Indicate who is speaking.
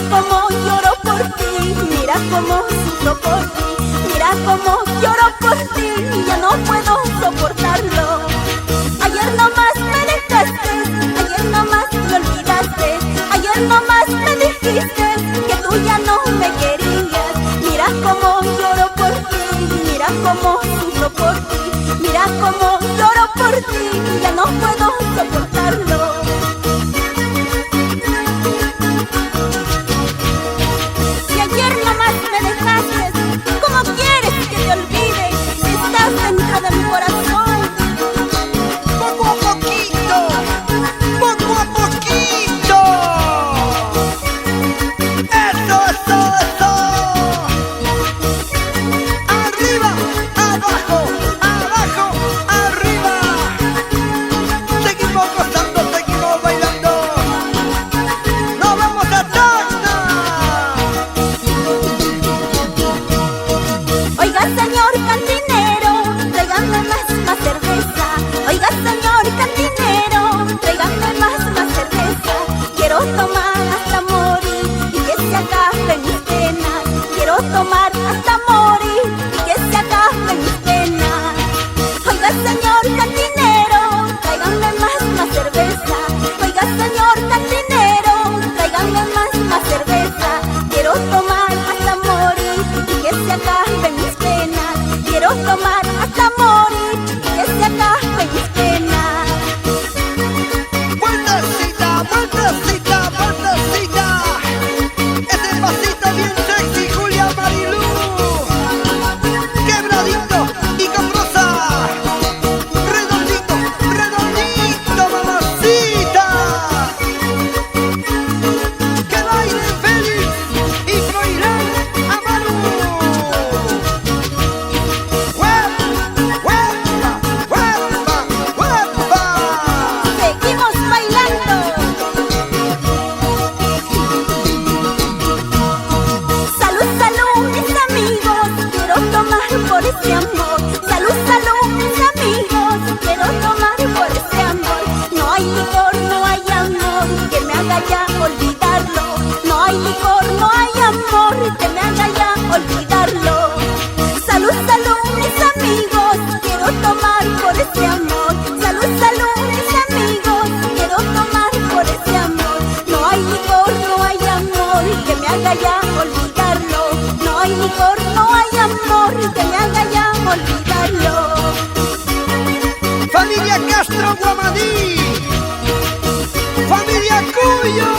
Speaker 1: cómo lloro por ti, mira cómo sufro por ti, mira cómo lloro por ti, y ya no puedo soportarlo. Ayer nomás me dejaste, ayer nomás me olvidaste, ayer nomás me dijiste que tú ya no me querías. Mira cómo lloro por ti, mira cómo sufro por ti, mira cómo lloro por ti, ya no puedo soportarlo. Si ayer nomás me dejaste, ¿cómo quieres que te olvide si estás dentro de mi corazón?
Speaker 2: Poco a poquito, poco a poquito. Eso, eso, eso. Arriba, abajo, abajo, arriba. Seguimos gozando, seguimos bailando. Nos vamos a Tacna.
Speaker 1: Oiga, señor cantinero, tráigame más cerveza. Oiga, señor cantinero, tráigame más cerveza. Quiero tomar hasta morir y que se acaben mis penas. Quiero tomar hasta morir y que se acaben mis penas. Oiga, señor cantinero, tráigame más cerveza. Oiga, señor cantinero, tráigame más cerveza. Quiero tomar hasta morir y que se acaben mis penas. Quiero tomar hasta morir y que se acaben mis penas.
Speaker 2: Vueltecita, vueltecita, vueltecita. Ese pasito bien sexy, Julia Marilú. Quebradito y con rosa. Redondito, redondito, mamacita. Que bailen Félix y Froilán Amaru. ¡Huepa, huepa, huepa, huepa!
Speaker 1: Seguimos bailando. Salud, salud, mis amigos, quiero tomar por ese amor. Salud, salud, mis amigos, quiero tomar por ese amor. No hay licor, no hay amor que me haga ya olvidarlo. No hay licor, no hay amor que me haga ya olvidarlo. Salud, salud, mis amigos, quiero tomar por ese amor. Salud, salud, mis amigos, quiero tomar por ese amor. No hay licor, no hay amor que me haga ya olvidarlo. No hay licor, no hay amor que me haga ya olvidarlo.
Speaker 2: Familia Castro Guamadí. Familia Cuyo.